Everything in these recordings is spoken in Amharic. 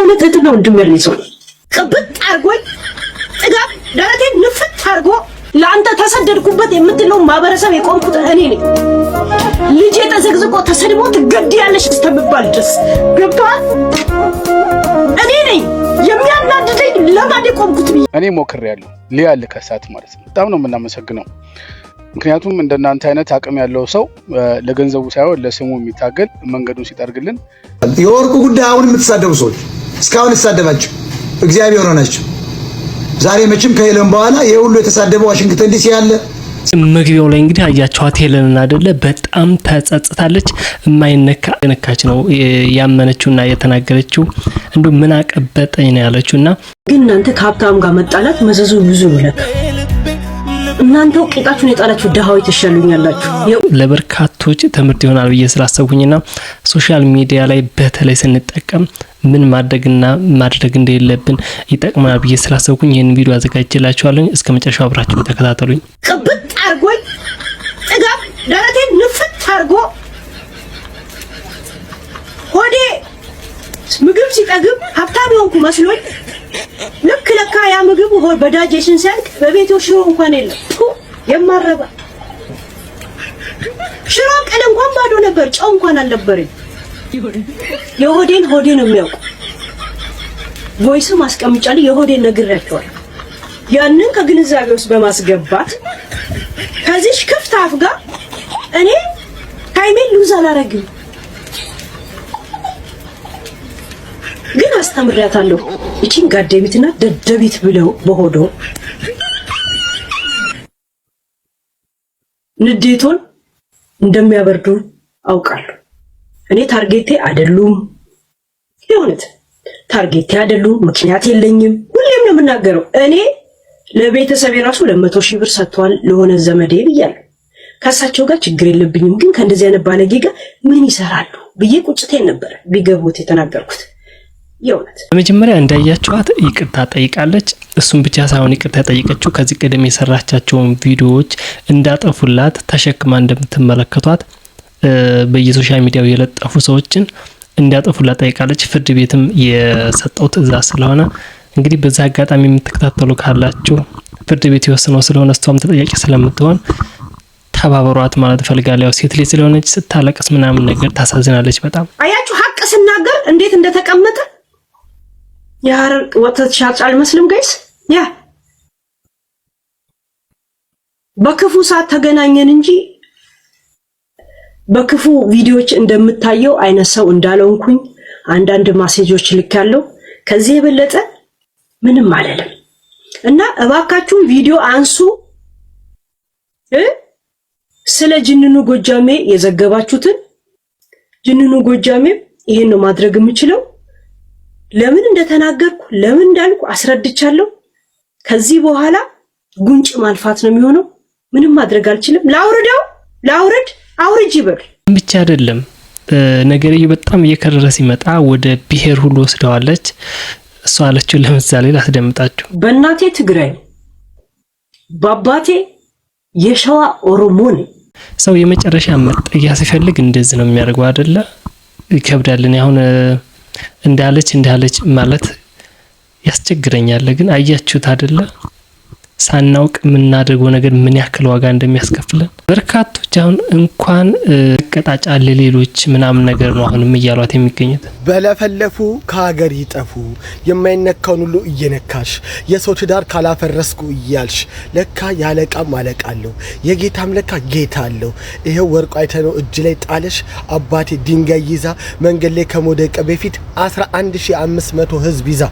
አይነት እህትና ወንድም ያለኝ ሰው ቅብጥ አርጎኝ ጥጋብ ደረቴን ንፍት አርጎ ለአንተ ተሰደድኩበት የምትለው ማህበረሰብ የቆምኩት እኔ ነኝ። ልጄ ተዘግዝቆ ተሰድቦ ትገድያለሽ እስተምባል ድረስ ገብቷል። እኔ ነኝ የሚያናድደኝ ለማን የቆምኩት ብዬ እኔ ሞክሬያለሁ። ሊያል ከሳት ማለት ነው። በጣም ነው የምናመሰግነው። ምክንያቱም እንደናንተ አይነት አቅም ያለው ሰው ለገንዘቡ ሳይሆን ለስሙ የሚታገል መንገዱን ሲጠርግልን የወርቁ ጉዳይ አሁን የምትሳደቡ ሰዎች እስካሁን ተሳደባችሁ እግዚአብሔር ሆናችሁ ዛሬ መቼም ከሄለን በኋላ የሁሉ የተሳደበው ዋሽንግተን ዲሲ ያለ መግቢያው ላይ እንግዲህ አያቻት ሄለንን አይደለ በጣም ተጸጽታለች። የማይነካች ነው ያመነችውና የተናገረችው እንዴ ምን አቀበጠኝ ነው ያለችውና ግን እናንተ ከሀብታም ጋር መጣላት መዘዙ ብዙ ነው። እናንተ ቂጣችሁን የጣላችሁ ደሃዎች ተሻሉኛላችሁ። ለበርካቶች ትምህርት ይሆናል ብዬ ስላሰብኩኝና ሶሻል ሚዲያ ላይ በተለይ ስንጠቀም ምን ማድረግ እንደሌለብን ይጠቅማል ብዬ ስላሰብኩኝ ይሄን ቪዲዮ አዘጋጅላችኋለሁ። እስከ መጨረሻው አብራችሁ ተከታተሉኝ። ቅብጥ አርጎኝ ጥጋብ ደረቴን ንፍት አርጎ ሆዴ ምግብ ሲጠግብ ሀብታም ሆንኩ መስሎኝ ልክ ለካ ያ ምግብ ሆድ በዳጀሽን ሲያልቅ በቤቱ ሽሮ እንኳን የለም። የማረባ ሽሮ ቀን እንኳን ባዶ ነበር፣ ጨው እንኳን አልነበረኝ። የሆዴን ሆዴ ነው የሚያውቁ። ቮይስም አስቀምጫለሁ። የሆዴን ነግሬያቸዋለሁ። ያንን ከግንዛቤ ውስጥ በማስገባት ከዚህ ክፍት አፍ ጋር እኔ ሃይሜን ሉዝ አላረግም፣ ግን አስተምሪያታለሁ። እቺን ጋደቢትና ደደቢት ብለው በሆዶ ንዴቶን እንደሚያበርዱ አውቃለሁ። እኔ ታርጌቴ አይደሉም፣ የሆነት ታርጌቴ አይደሉም። ምክንያት የለኝም። ሁሌም ነው የምናገረው። እኔ ለቤተሰብ የራሱ 200,000 ብር ሰጥቷል ለሆነ ዘመዴ ብያለሁ። ከሳቸው ጋር ችግር የለብኝም፣ ግን ከእንደዚህ አይነት ባለጌ ጋር ምን ይሰራሉ ብዬ ቁጭቴን ነበር ቢገቡት የተናገርኩት። የሆነት በመጀመሪያ እንዳያችኋት ይቅርታ ጠይቃለች። እሱም ብቻ ሳይሆን ይቅርታ ጠይቀችው ከዚህ ቀደም የሰራቻቸውን ቪዲዮዎች እንዳጠፉላት ተሸክማ እንደምትመለከቷት በየሶሻል ሚዲያው የለጠፉ ሰዎችን እንዳጠፉላት ጠይቃለች። ፍርድ ቤትም የሰጠው ትዕዛዝ ስለሆነ እንግዲህ በዛ አጋጣሚ የምትከታተሉ ካላችሁ ፍርድ ቤት የወሰነው ስለሆነ እሷም ተጠያቂ ስለምትሆን ተባበሯት ማለት ፈልጋለሁ። ያው ሴት ልጅ ስለሆነች ስታለቅስ ምናምን ነገር ታሳዝናለች በጣም። አያችሁ ሀቅ ስናገር እንዴት እንደተቀመጠ ያር ወተት ሻጭ አልመስልም ጋይስ። ያ በክፉ ሰዓት ተገናኘን እንጂ በክፉ ቪዲዮዎች እንደምታየው አይነት ሰው እንዳለውንኩኝ አንዳንድ ማሴጆች ልካለው። ከዚህ የበለጠ ምንም አይደለም እና እባካችሁን ቪዲዮ አንሱ። ስለ ጅንኑ ጎጃሜ የዘገባችሁትን ጅንኑ ጎጃሜ ይሄን ነው ማድረግ የምችለው። ለምን እንደተናገርኩ ለምን እንዳልኩ አስረድቻለሁ። ከዚህ በኋላ ጉንጭ ማልፋት ነው የሚሆነው። ምንም ማድረግ አልችልም። ላውርድ አውርጅ ይበል ብቻ አይደለም። ነገርዬ በጣም እየከረረ ሲመጣ ወደ ብሔር ሁሉ ወስደዋለች። እሷ አለችው ለምሳሌ ላስደምጣችሁ። በእናቴ ትግራይ በአባቴ የሸዋ ኦሮሞ ነኝ። ሰው የመጨረሻ መጠጊያ ሲፈልግ እንደዚህ ነው የሚያደርገው አይደለ? ይከብዳልን። አሁን እንዳለች ማለት ያስቸግረኛል። ግን አያችሁት አይደለ? ሳናውቅ የምናደርገው ነገር ምን ያክል ዋጋ እንደሚያስከፍለን። በርካቶች አሁን እንኳን ቀጣጫ ለሌሎች ምናምን ነገር ነው አሁንም እያሏት የሚገኙት። በለፈለፉ ከሀገር ይጠፉ የማይነካውን ሁሉ እየነካሽ የሰው ትዳር ካላፈረስኩ እያልሽ ለካ ያለቃም አለቃለሁ የጌታም ለካ ጌታ አለው። ይሄው ወርቁ አይተነው እጅ ላይ ጣለሽ አባቴ ድንጋይ ይዛ መንገድ ላይ ከመውደቅ በፊት 11500 ህዝብ ይዛ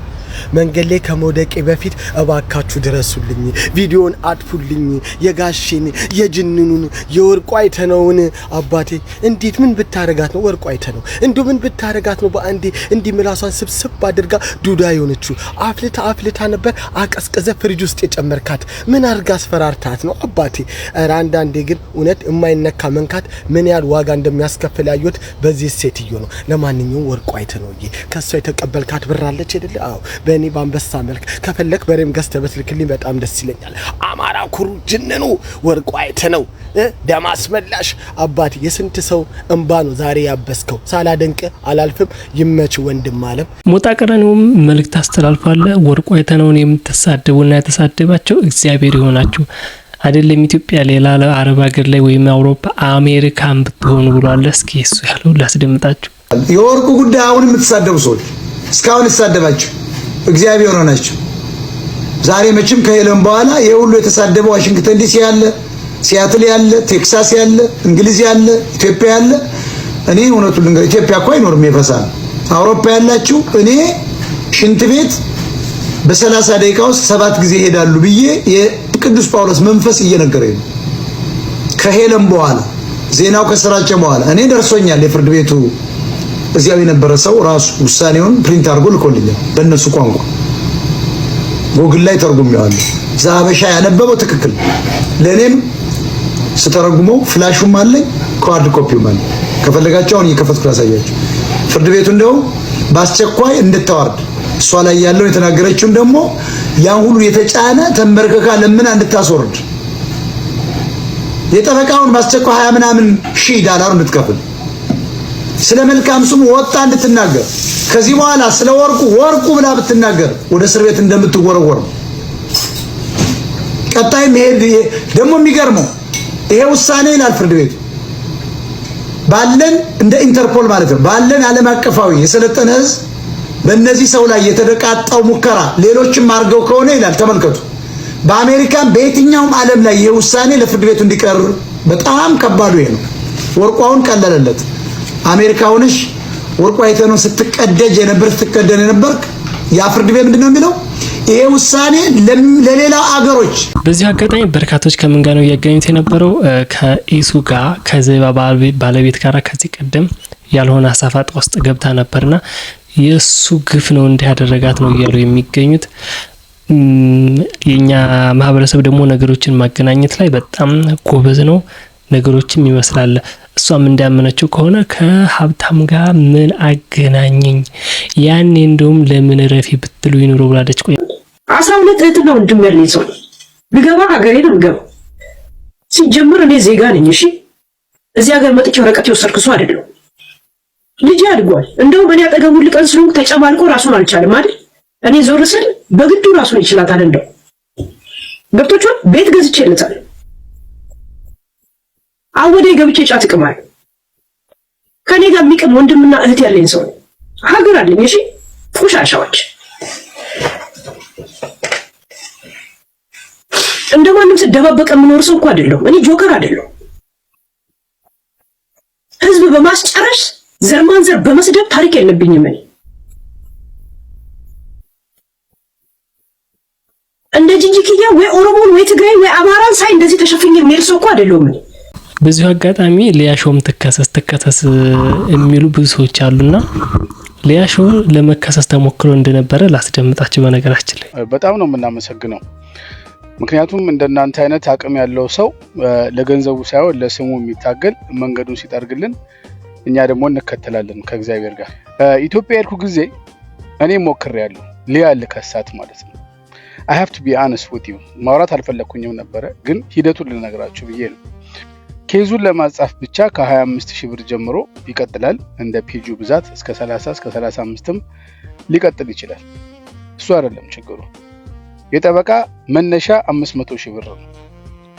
መንገድ ላይ ከመውደቄ በፊት እባካችሁ ድረሱልኝ፣ ቪዲዮን አጥፉልኝ፣ የጋሽን የጅንኑን የወርቁ አይተነውን አባቴ እንዴት ምን ብታረጋት ነው ወርቁ አይተነው እንዴ ምን ብታረጋት ነው በአንዴ እንዲ ምላሷን ስብስብ አድርጋ ዱዳ የሆነችው አፍልታ ነበር አቀስቀዘ ፍሪጅ ውስጥ የጨመርካት ምን አርጋ አስፈራርታት ነው አባቴ። ኧረ አንዳንዴ ግን እውነት የማይነካ መንካት ምን ያህል ዋጋ እንደሚያስከፍል ያዩት በዚህ ሴትዮ ነው። ለማንኛውም ወርቁ አይተነው ከሷ የተቀበልካት ብር አለች አይደል? አዎ በእኔ በአንበሳ መልክ ከፈለክ በሬም ገዝተህ ብትልክልኝ በጣም ደስ ይለኛል። አማራ ኩሩ ጅንኑ ወርቁ አይተነው ደም አስመላሽ አባቴ የስንት ሰው እንባ ነው ዛሬ ያበስከው። ሳላደንቅ አላልፍም። ይመች ወንድም አለም። ሞጣ ቀራኒውም መልእክት አስተላልፏል። ወርቁ አይተነውን የምትሳደቡና የተሳደባቸው እግዚአብሔር ይሆናችሁ አይደለም ኢትዮጵያ ሌላ አረብ ሀገር ላይ ወይም አውሮፓ አሜሪካን ብትሆኑ ብሏል። እስኪ እሱ ያለው ላስደምጣችሁ። የወርቁ ጉዳይ አሁን የምትሳደቡ ሰዎች እስካሁን የተሳደባችሁ እግዚአብሔር ሆናችሁ ዛሬ መቼም ከሄለን በኋላ የሁሉ የተሳደበው ዋሽንግተን ዲሲ ያለ፣ ሲያትል ያለ፣ ቴክሳስ ያለ፣ እንግሊዝ ያለ፣ ኢትዮጵያ ያለ እኔ እውነቱን ልንገር ኢትዮጵያ እኮ አይኖርም የፈሳል አውሮፓ ያላችሁ እኔ ሽንት ቤት በ30 ደቂቃ ውስጥ 7 ጊዜ ሄዳሉ ብዬ የቅዱስ ጳውሎስ መንፈስ እየነገረኝ ነው። ከሄለን በኋላ ዜናው ከሰራጨ በኋላ እኔ ደርሶኛል። የፍርድ ቤቱ እዚያው የነበረ ሰው ራሱ ውሳኔውን ፕሪንት አድርጎ ልኮልኛል በእነሱ ቋንቋ ጎግል ላይ ተርጉሜዋለሁ። ዛበሻ ያነበበው ትክክል ለኔም ስተረጉመው ፍላሹም አለኝ ካርድ ኮፒውም አለኝ። ከፈለጋችሁ አሁን እየከፈትኩ ላሳያችሁ። ፍርድ ቤቱ እንደው በአስቸኳይ እንድታወርድ እሷ ላይ ያለው የተናገረችውን ደግሞ ያን ሁሉ የተጫነ ተንበርከካ ለምን እንድታስወርድ የጠበቃውን በአስቸኳይ 20 ምናምን ሺህ ዶላር እንድትከፍል ስለ መልካም ስሙ ወጣ እንድትናገር ከዚህ በኋላ ስለ ወርቁ ብላ ብትናገር ወደ እስር ቤት እንደምትወረወር ቀጣይ መሄድ ደግሞ የሚገርመው ይሄ ውሳኔ ይላል ፍርድ ቤቱ ባለን እንደ ኢንተርፖል ማለት ነው ባለን ዓለም አቀፋዊ የሰለጠነ ህዝብ በእነዚህ ሰው ላይ የተደቃጣው ሙከራ ሌሎችም አርገው ከሆነ ይላል ተመልከቱ በአሜሪካን በየትኛውም ዓለም ላይ ይሄ ውሳኔ ለፍርድ ቤቱ እንዲቀር በጣም ከባዱ ይሄ ነው። ወርቋውን ቀለለለት አሜሪካ ሆነሽ ወርቋ አይተነው ስትቀደጅ የነበርክ ያ ፍርድ ቤት ምንድነው የሚለው ይሄ ውሳኔ ለሌላ አገሮች። በዚህ አጋጣሚ በርካቶች ከምን ጋር ነው ያገኙት የነበረው ከኢሱ ጋር ከዘባ ባለቤት ጋር ከዚህ ቀደም ያልሆነ አሳፋጥ ውስጥ ገብታ ነበርና የሱ ግፍ ነው እንዲያደረጋት ነው እያሉ የሚገኙት። የኛ ማህበረሰብ ደግሞ ነገሮችን ማገናኘት ላይ በጣም ጎበዝ ነው። ነገሮችም ይመስላል እሷም እንዳመነችው ከሆነ ከሀብታም ጋር ምን አገናኘኝ ያኔ እንደውም ለምን ረፊ ብትሉ ይኖር ብላለች። ቆይ 12 እህትና ወንድም ያለኝ ሰው ብገባ ሀገሬ ነው ብገባ ሲጀምር እኔ ዜጋ ነኝ። እሺ እዚህ ሀገር መጥቼ ወረቀት የወሰድኩ ሰው አይደለም። ልጅ አድጓል። እንደውም እኔ አጠገቡ ልቀን ስለሆንኩ ተጨማልቆ ራሱን አልቻለም አይደል? እኔ ዞር ስል በግዱ ራሱን ይችላታል። እንደው ገብቶቿል። ቤት ገዝቼለታል። አወዴ ገብቼ ጫት እቅማል። ከኔ ጋር የሚቅም ወንድምና እህት ያለኝ ሰው ሀገር አለኝ። እሺ ቆሻሻዎች እንደማንም ስደባበቀ የምኖር ሰው እኮ አይደለሁም። እኔ ጆከር አይደለሁም። ህዝብ በማስጨረስ ዘር ማንዘር በመስደብ ታሪክ የለብኝም። እኔ እንደ ጂጂኪያ ወይ ኦሮሞን ወይ ትግራይ ወይ አማራን ሳይ እንደዚህ ተሸፍኜ የሚሄድ ሰው እኮ አይደለሁም። እኔ በዚሁ አጋጣሚ ሊያሾም ተከሰስ የሚሉ ብዙ ሰዎች አሉና ሊያሾ ለመከሰስ ተሞክሮ እንደነበረ ላስደምጣችሁ። በነገራችን ላይ በጣም ነው የምናመሰግነው። ምክንያቱም እንደናንተ አይነት አቅም ያለው ሰው ለገንዘቡ ሳይሆን ለስሙ የሚታገል መንገዱን ሲጠርግልን እኛ ደግሞ እንከተላለን ከእግዚአብሔር ጋር። ኢትዮጵያ ያልኩ ጊዜ እኔ ሞክሬያለሁ ሊያ ልከሳት ማለት ነው። I have to be honest with you ማውራት አልፈለኩኝም ነበረ ግን ሂደቱን ልነግራችሁ ብዬ ነው። ኬዙን ለማጻፍ ብቻ ከ25000 ብር ጀምሮ ይቀጥላል። እንደ ፔጁ ብዛት እስከ 30 እስከ 35ም ሊቀጥል ይችላል። እሱ አይደለም ችግሩ። የጠበቃ መነሻ 500000 ብር ነው።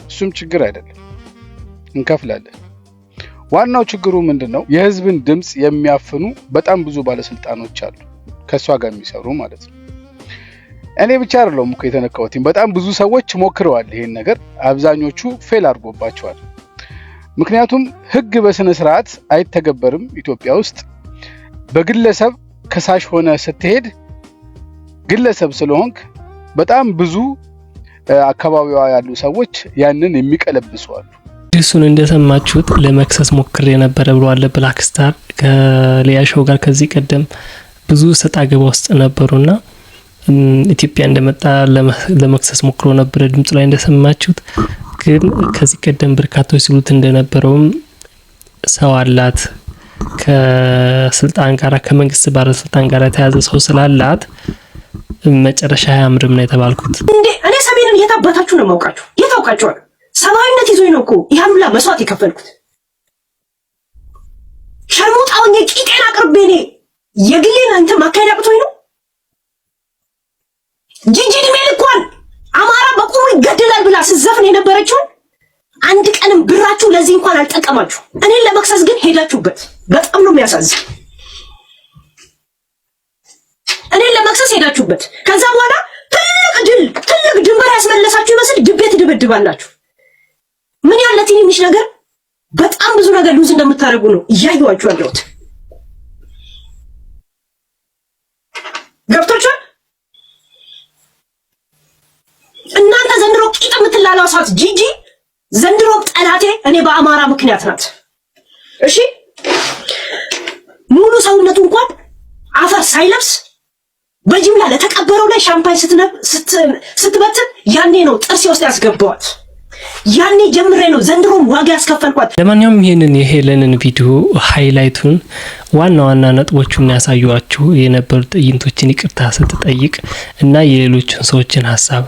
እሱም ችግር አይደለም እንከፍላለን። ዋናው ችግሩ ምንድነው? የህዝብን ድምጽ የሚያፍኑ በጣም ብዙ ባለስልጣኖች አሉ ከሷ ጋር የሚሰሩ ማለት ነው። እኔ ብቻ አይደለም እኮ የተነካሁት። በጣም ብዙ ሰዎች ሞክረዋል ይሄን ነገር። አብዛኞቹ ፌል አድርጎባቸዋል። ምክንያቱም ህግ በስነ ስርዓት አይተገበርም ኢትዮጵያ ውስጥ። በግለሰብ ከሳሽ ሆነ ስትሄድ ግለሰብ ስለሆንክ በጣም ብዙ አካባቢዋ ያሉ ሰዎች ያንን የሚቀለብሱ አሉ። እሱን እንደሰማችሁት ለመክሰስ ሞክሬ ነበር ብሏል ብላክ ስታር ከሊያሾው ጋር ከዚህ ቀደም ብዙ ሰጣ ገባ ውስጥ ነበሩና ኢትዮጵያ እንደመጣ ለመክሰስ ሞክሮ ነበር። ድምጽ ላይ እንደሰማችሁት ግን ከዚህ ቀደም በርካቶች ሲሉት እንደነበረውም ሰው አላት ከስልጣን ጋር ከመንግስት ባለስልጣን ጋር ተያዘ ሰው ስላላት መጨረሻ አያምርም ነው የተባልኩት። እንዴ እኔ ሰሜንን የታባታችሁ ነው የማውቃችሁ? የታውቃችኋል? ሰብአዊነት ይዞኝ ነው እኮ ያን ሁላ መስዋዕት የከፈልኩት። ሸርሙጣውኝ ቂጤን አቅርቤ እኔ የግሌን እንትን ማካሄድ አቅቶኝ ነው። ጂጂ እድሜ ልኳን አማራ በቁሙ ይገደላል ብላ ስዘፍን የነበረችውን አንድ ቀንም ብራችሁ ለዚህ እንኳን አልጠቀማችሁ። እኔን ለመክሰስ ግን ሄዳችሁበት። በጣም ነው የሚያሳዝን። እኔን ለመክሰስ ሄዳችሁበት። ከዛ በኋላ ትልቅ ድንበር ያስመለሳችሁ ይመስል ድቤ ትደበድባላችሁ። ምን ያለ ትንሽ ነገር በጣም ብዙ ነገር ሉዝ እንደምታደርጉ ነው እያየኋችሁ ያለሁት። ገብቶቻል? እናንተ ዘንድሮ ቂጥ የምትላላው ሰዓት ጂጂ ዘንድሮ ጠላቴ እኔ በአማራ ምክንያት ናት። እሺ ሙሉ ሰውነቱ እንኳን አፈር ሳይለብስ በጅምላ ለተቀበረው ላይ ሻምፓኝ ስትበትን ያኔ ነው ጥርሴ ውስጥ ያስገባዋት። ያኔ ጀምሬ ነው ዘንድሮም ዋጋ ያስከፈልኳት። ለማንኛውም ይሄንን የሄለንን ቪዲዮ ሃይላይቱን ዋና ነጥቦቹን ያሳዩዋችሁ የነበሩ ትዕይንቶችን ይቅርታ ስትጠይቅ እና የሌሎችን ሰዎችን ሐሳብ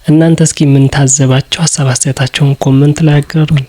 እናንተ እስኪ ምን ታዘባችሁ? ሐሳብ አስተያየታችሁን ኮሜንት ላይ አጋሩኝ።